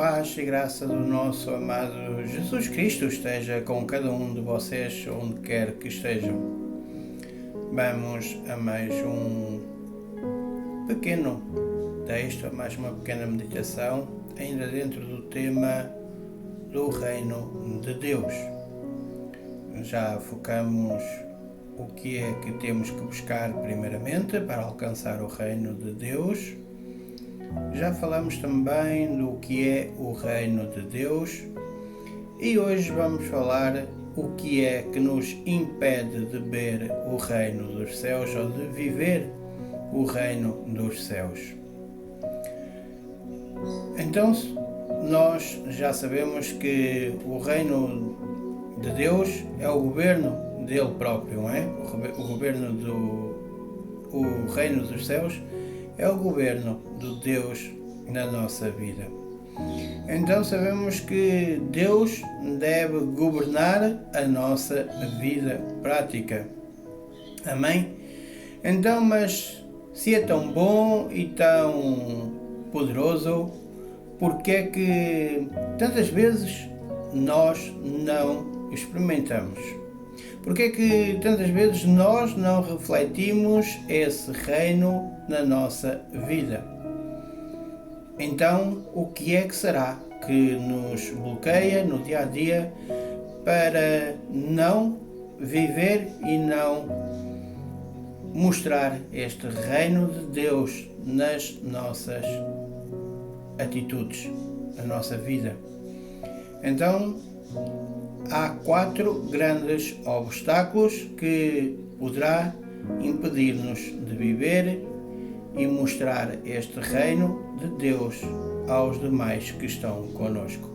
paz e graça do nosso amado Jesus Cristo esteja com cada um de vocês, onde quer que estejam. Vamos a mais um pequeno texto, a mais uma pequena meditação, ainda dentro do tema do Reino de Deus. Já focamos o que é que temos que buscar primeiramente para alcançar o Reino de Deus. Já falamos também do que é o Reino de Deus e hoje vamos falar o que é que nos impede de ver o Reino dos Céus ou de viver o Reino dos Céus. Então, nós já sabemos que o Reino de Deus é o governo dele próprio, não é? O governo o Reino dos Céus é o governo de Deus na nossa vida. Então sabemos que Deus deve governar a nossa vida prática. Amém? Então, mas se é tão bom e tão poderoso, porque é que tantas vezes nós não experimentamos? Porque é que tantas vezes nós não refletimos esse reino na nossa vida? Então, o que é que será que nos bloqueia no dia a dia para não viver e não mostrar este reino de Deus nas nossas atitudes, na nossa vida? Então, há 4 grandes obstáculos que poderá impedir-nos de viver e mostrar este reino de Deus aos demais que estão conosco.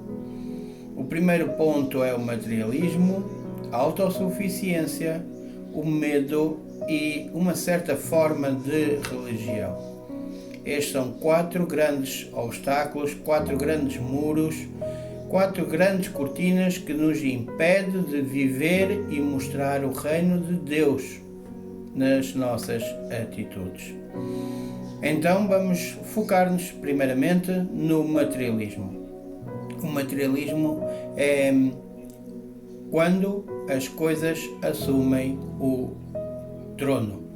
O primeiro ponto é o materialismo, a autossuficiência, o medo e uma certa forma de religião. Estes são 4 grandes obstáculos, 4 grandes muros, 4 grandes cortinas que nos impedem de viver e mostrar o reino de Deus nas nossas atitudes. Então vamos focar-nos primeiramente no materialismo. O materialismo é quando as coisas assumem o trono.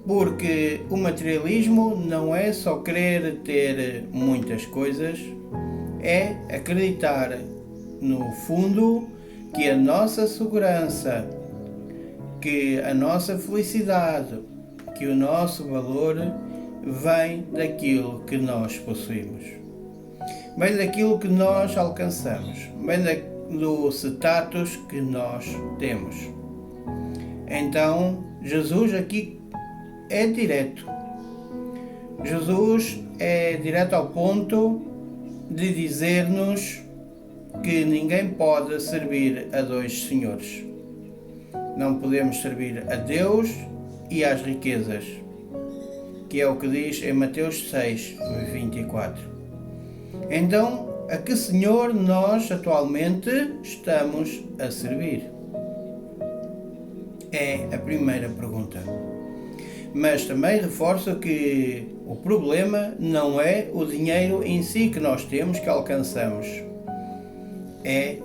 Porque o materialismo não é só querer ter muitas coisas, é acreditar no fundo que a nossa segurança, que a nossa felicidade, que o nosso valor vem daquilo que nós possuímos, vem daquilo que nós alcançamos, vem do status que nós temos. Então, Jesus aqui é direto. Jesus é direto ao ponto de dizer-nos que ninguém pode servir a 2 senhores. Não podemos servir a Deus e às riquezas, que é o que diz em Mateus 6, 24. Então, a que Senhor nós atualmente estamos a servir? É a primeira pergunta. Mas também reforço que o problema não é o dinheiro em si que nós temos, que alcançamos. É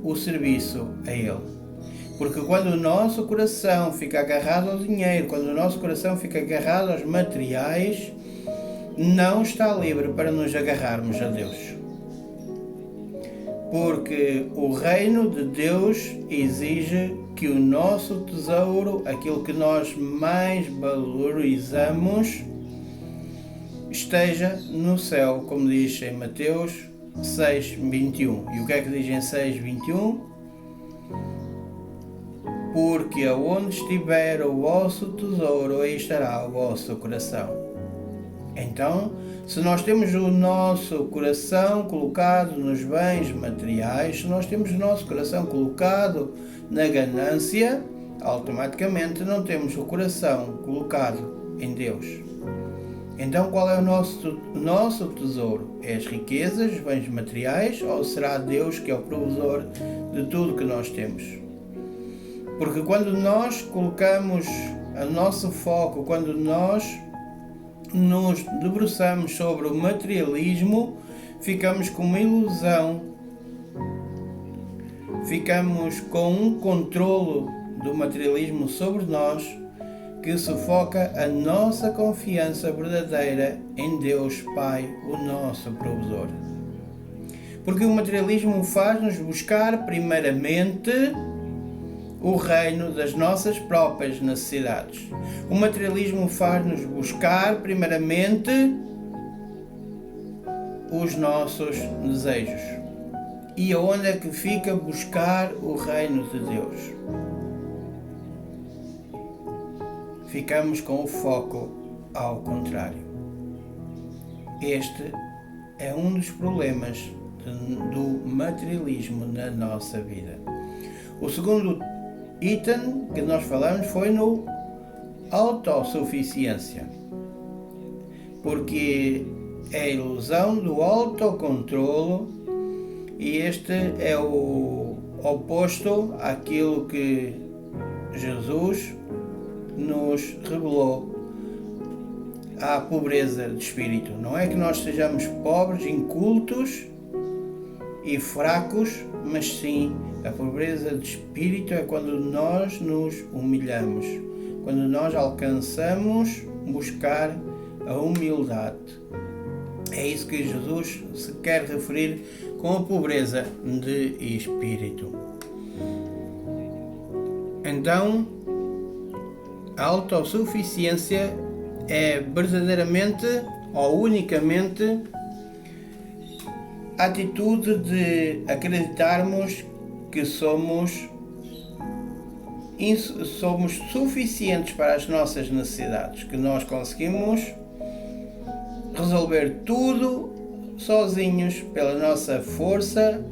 o serviço a Ele. Porque quando o nosso coração fica agarrado ao dinheiro, quando o nosso coração fica agarrado aos materiais, não está livre para nos agarrarmos a Deus. Porque o reino de Deus exige que o nosso tesouro, aquilo que nós mais valorizamos, esteja no céu, como diz em Mateus 6:21. E o que é que diz em 6:21? Porque aonde estiver o vosso tesouro, aí estará o vosso coração. Então, se nós temos o nosso coração colocado nos bens materiais, se nós temos o nosso coração colocado na ganância, automaticamente não temos o coração colocado em Deus. Então, qual é o nosso tesouro? É as riquezas, os bens materiais, ou será Deus que é o provedor de tudo que nós temos? Porque quando nós colocamos o nosso foco, quando nós nos debruçamos sobre o materialismo, ficamos com uma ilusão, ficamos com um controlo do materialismo sobre nós que sufoca a nossa confiança verdadeira em Deus Pai, o nosso provedor. Porque o materialismo faz-nos buscar primeiramente o reino das nossas próprias necessidades. O materialismo faz-nos buscar primeiramente os nossos desejos. E aonde é que fica buscar o reino de Deus? Ficamos com o foco ao contrário. Este é um dos problemas do materialismo na nossa vida. O segundo item que nós falamos foi no autossuficiência, porque é a ilusão do autocontrolo, e este é o oposto àquilo que Jesus nos revelou, à pobreza de espírito. Não é que nós sejamos pobres, incultos e fracos, mas sim a pobreza de espírito é quando nós nos humilhamos, quando nós alcançamos buscar a humildade. É isso que Jesus se quer referir com a pobreza de espírito. Então, a autossuficiência é verdadeiramente ou unicamente a atitude de acreditarmos que somos suficientes para as nossas necessidades, que nós conseguimos resolver tudo sozinhos pela nossa força,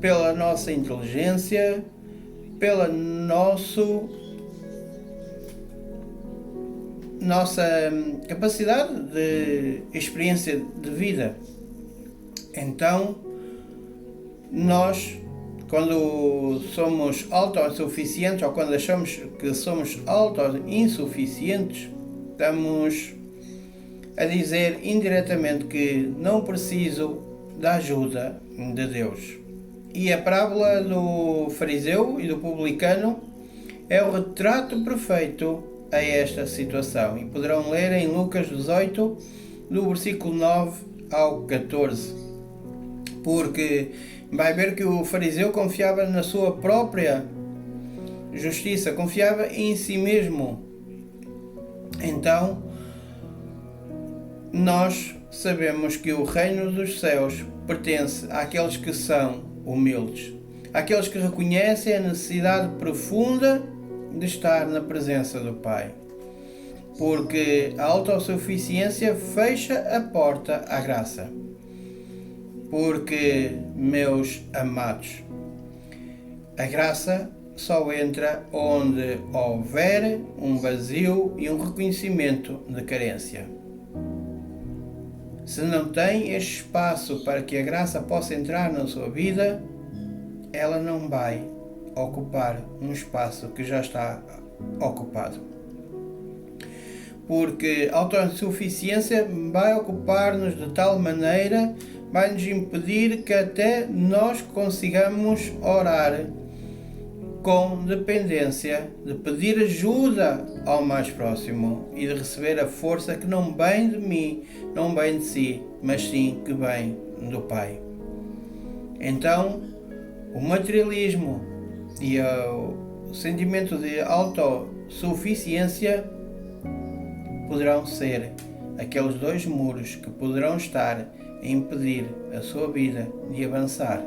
pela nossa inteligência, pela nossa capacidade de experiência de vida. Então, nós, quando somos autossuficientes ou quando achamos que somos autoinsuficientes, estamos a dizer indiretamente que não preciso da ajuda de Deus. E a parábola do fariseu e do publicano é o retrato perfeito a esta situação. E poderão ler em Lucas 18, do versículo 9 ao 14. Porque vai ver que o fariseu confiava na sua própria justiça, confiava em si mesmo. Então, nós sabemos que o reino dos céus pertence àqueles que são humildes, àqueles que reconhecem a necessidade profunda de estar na presença do Pai. Porque a autossuficiência fecha a porta à graça. Porque, meus amados, a graça só entra onde houver um vazio e um reconhecimento de carência. Se não tem este espaço para que a graça possa entrar na sua vida, ela não vai ocupar um espaço que já está ocupado. Porque a autossuficiência vai ocupar-nos de tal maneira, vai nos impedir que até nós consigamos orar com dependência, de pedir ajuda ao mais próximo e de receber a força que não vem de mim, não vem de si, mas sim que vem do Pai. Então, o materialismo e o sentimento de autossuficiência poderão ser aqueles dois muros que poderão estar a impedir a sua vida de avançar.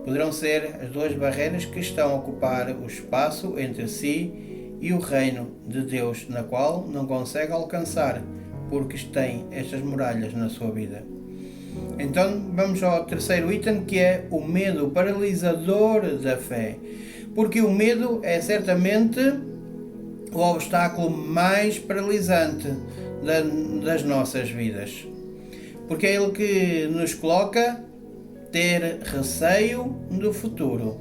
Poderão ser as duas barreiras que estão a ocupar o espaço entre si e o reino de Deus, na qual não consegue alcançar, porque tem estas muralhas na sua vida. Então vamos ao terceiro item, que é o medo paralisador da fé. Porque o medo é certamente o obstáculo mais paralisante das nossas vidas. Porque é ele que nos coloca ter receio do futuro.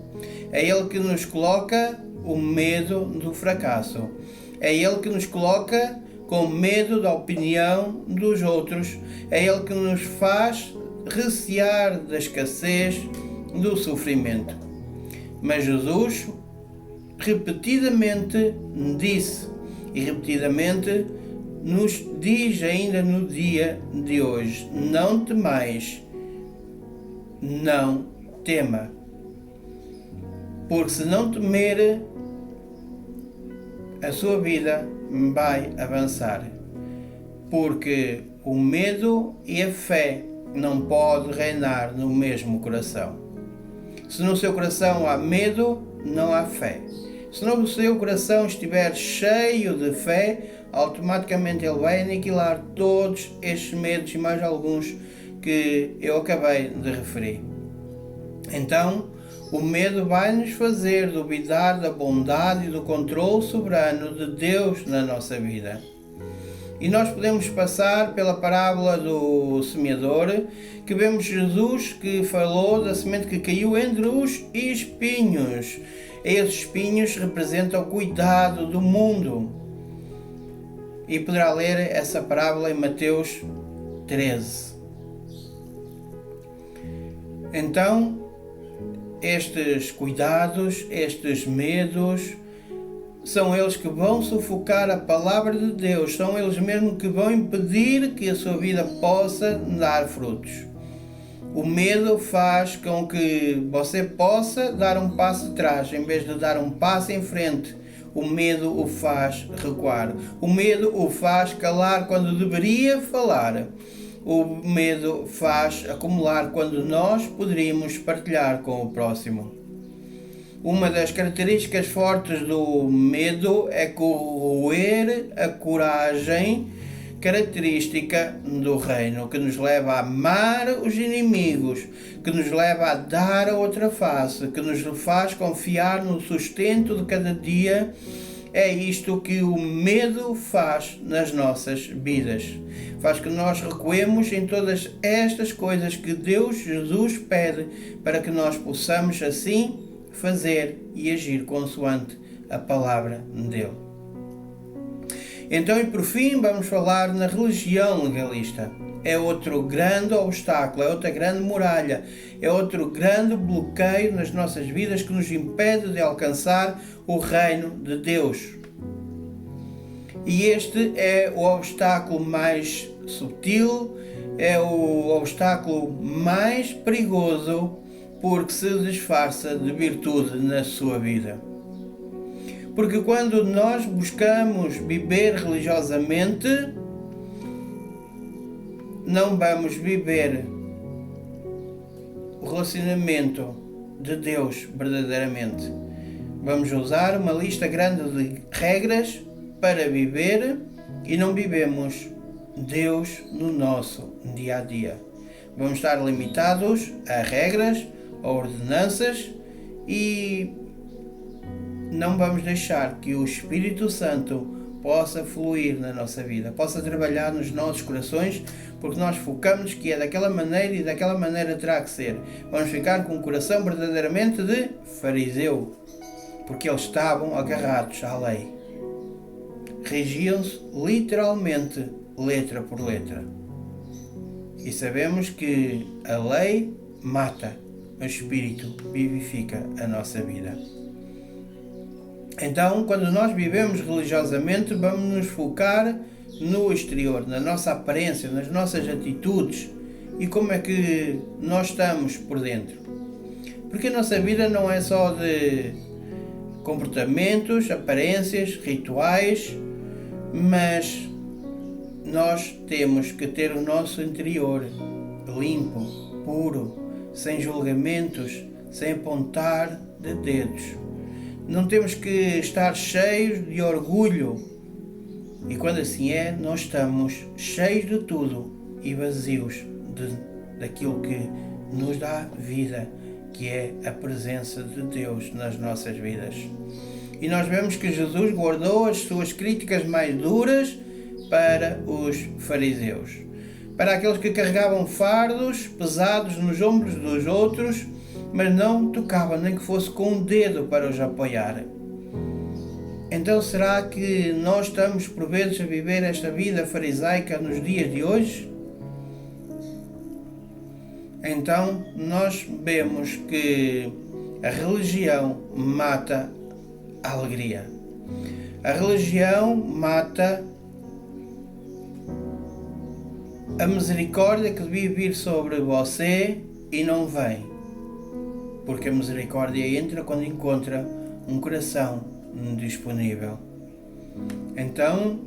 É ele que nos coloca o medo do fracasso. É ele que nos coloca com medo da opinião dos outros. É Ele que nos faz recear da escassez, do sofrimento. Mas Jesus repetidamente disse, e repetidamente nos diz ainda no dia de hoje: não temais, não tema. Porque se não temer, a sua vida vai avançar. Porque o medo e a fé não podem reinar no mesmo coração. Se no seu coração há medo, não há fé. Se no seu coração estiver cheio de fé, automaticamente ele vai aniquilar todos estes medos e mais alguns que eu acabei de referir. Então, o medo vai nos fazer duvidar da bondade e do controle soberano de Deus na nossa vida. E nós podemos passar pela parábola do semeador, que vemos Jesus que falou da semente que caiu entre os espinhos. Esses espinhos representam o cuidado do mundo. E poderá ler essa parábola em Mateus 13. Então, estes cuidados, estes medos, são eles que vão sufocar a palavra de Deus, são eles mesmo que vão impedir que a sua vida possa dar frutos. O medo faz com que você possa dar um passo atrás, em vez de dar um passo em frente. O medo o faz recuar. O medo o faz calar quando deveria falar. O medo faz acumular quando nós poderíamos partilhar com o próximo. Uma das características fortes do medo é corroer a coragem, característica do reino, que nos leva a amar os inimigos, que nos leva a dar a outra face, que nos faz confiar no sustento de cada dia. É isto que o medo faz nas nossas vidas. Faz que nós recuemos em todas estas coisas que Deus, Jesus, pede para que nós possamos assim fazer e agir consoante a palavra dele. Então, e por fim, vamos falar na religião legalista. É outro grande obstáculo, é outra grande muralha, é outro grande bloqueio nas nossas vidas que nos impede de alcançar o reino de Deus. E este é o obstáculo mais sutil, é o obstáculo mais perigoso, porque se disfarça de virtude na sua vida. Porque quando nós buscamos viver religiosamente, não vamos viver o relacionamento de Deus verdadeiramente. Vamos usar uma lista grande de regras para viver e não vivemos Deus no nosso dia a dia. Vamos estar limitados a regras, a ordenanças e não vamos deixar que o Espírito Santo possa fluir na nossa vida, possa trabalhar nos nossos corações, porque nós focamos que é daquela maneira e daquela maneira terá que ser. Vamos ficar com o coração verdadeiramente de fariseu, porque eles estavam agarrados à lei. Regiam-se literalmente, letra por letra. E sabemos que a lei mata, o Espírito vivifica a nossa vida. Então, quando nós vivemos religiosamente, vamos nos focar no exterior, na nossa aparência, nas nossas atitudes e como é que nós estamos por dentro. Porque a nossa vida não é só de comportamentos, aparências, rituais, mas nós temos que ter o nosso interior limpo, puro, sem julgamentos, sem apontar de dedos. Não temos que estar cheios de orgulho. E quando assim é, nós estamos cheios de tudo e vazios daquilo que nos dá vida, que é a presença de Deus nas nossas vidas. E nós vemos que Jesus guardou as suas críticas mais duras para os fariseus, para aqueles que carregavam fardos pesados nos ombros dos outros, mas não tocavam nem que fosse com um dedo para os apoiar. Então será que nós estamos por vezes a viver esta vida farisaica nos dias de hoje? Então nós vemos que a religião mata a alegria. A religião mata a misericórdia que devia vir sobre você e não vem. Porque a misericórdia entra quando encontra um coração disponível. Então,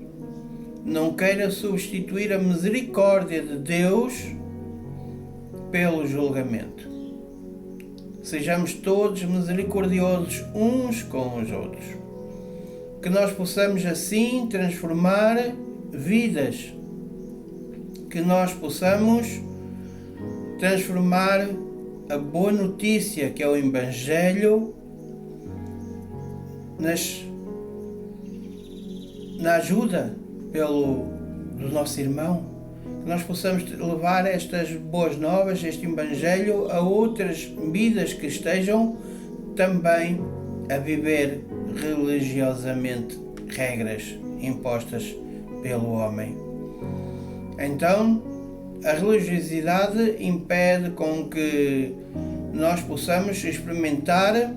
não queira substituir a misericórdia de Deus pelo julgamento. Sejamos todos misericordiosos uns com os outros. Que nós possamos assim transformar vidas. Que nós possamos transformar a boa notícia que é o Evangelho na ajuda do nosso irmão. Que nós possamos levar estas boas novas, este Evangelho, a outras vidas que estejam também a viver religiosamente regras impostas pelo homem. Então, a religiosidade impede com que nós possamos experimentar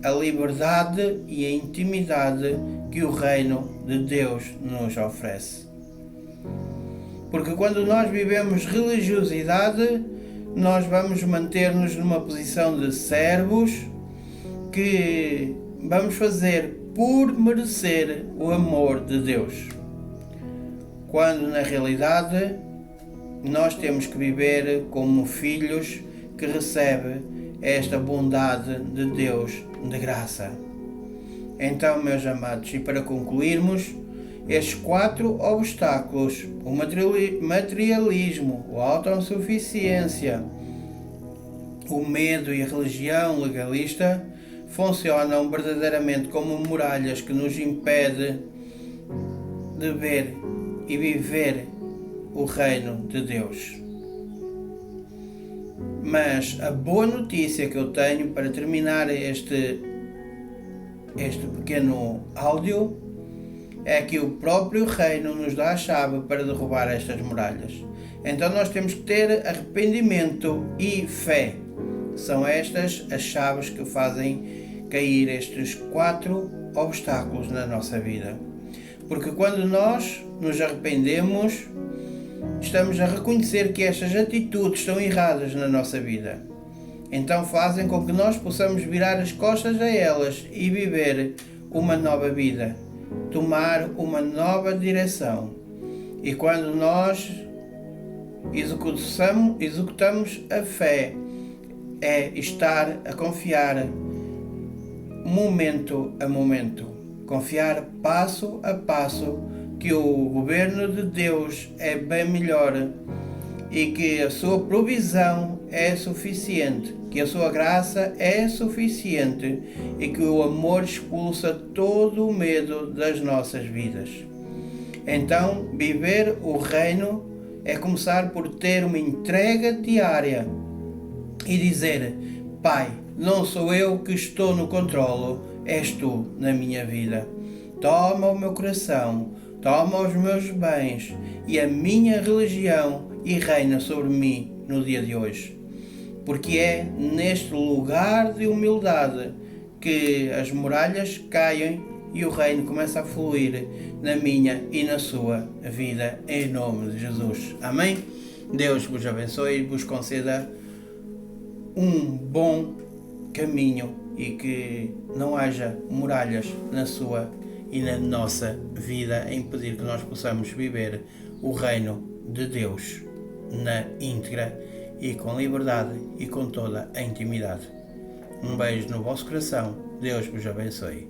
a liberdade e a intimidade que o reino de Deus nos oferece. Porque quando nós vivemos religiosidade, nós vamos manter-nos numa posição de servos que vamos fazer por merecer o amor de Deus. Quando na realidade nós temos que viver como filhos que recebem esta bondade de Deus de graça. Então, meus amados, e para concluirmos, estes 4 obstáculos, o materialismo, a autossuficiência, o medo e a religião legalista, funcionam verdadeiramente como muralhas que nos impedem de ver e viver o reino de Deus. Mas a boa notícia que eu tenho para terminar este pequeno áudio é que o próprio reino nos dá a chave para derrubar estas muralhas. Então nós temos que ter arrependimento e fé. São estas as chaves que fazem cair estes 4 obstáculos na nossa vida. Porque quando nós nos arrependemos, estamos a reconhecer que estas atitudes estão erradas na nossa vida. Então fazem com que nós possamos virar as costas a elas e viver uma nova vida, tomar uma nova direção. E quando nós executamos a fé, é estar a confiar momento a momento, confiar passo a passo que o governo de Deus é bem melhor e que a sua provisão é suficiente, que a sua graça é suficiente e que o amor expulsa todo o medo das nossas vidas. Então, viver o reino é começar por ter uma entrega diária e dizer: Pai, não sou eu que estou no controlo, és tu na minha vida. Toma o meu coração, toma os meus bens e a minha religião e reina sobre mim no dia de hoje. Porque é neste lugar de humildade que as muralhas caem e o reino começa a fluir na minha e na sua vida, em nome de Jesus. Amém? Deus vos abençoe e vos conceda um bom caminho e que não haja muralhas na sua e na nossa vida a impedir que nós possamos viver o reino de Deus na íntegra e com liberdade e com toda a intimidade. Um beijo no vosso coração. Deus vos abençoe.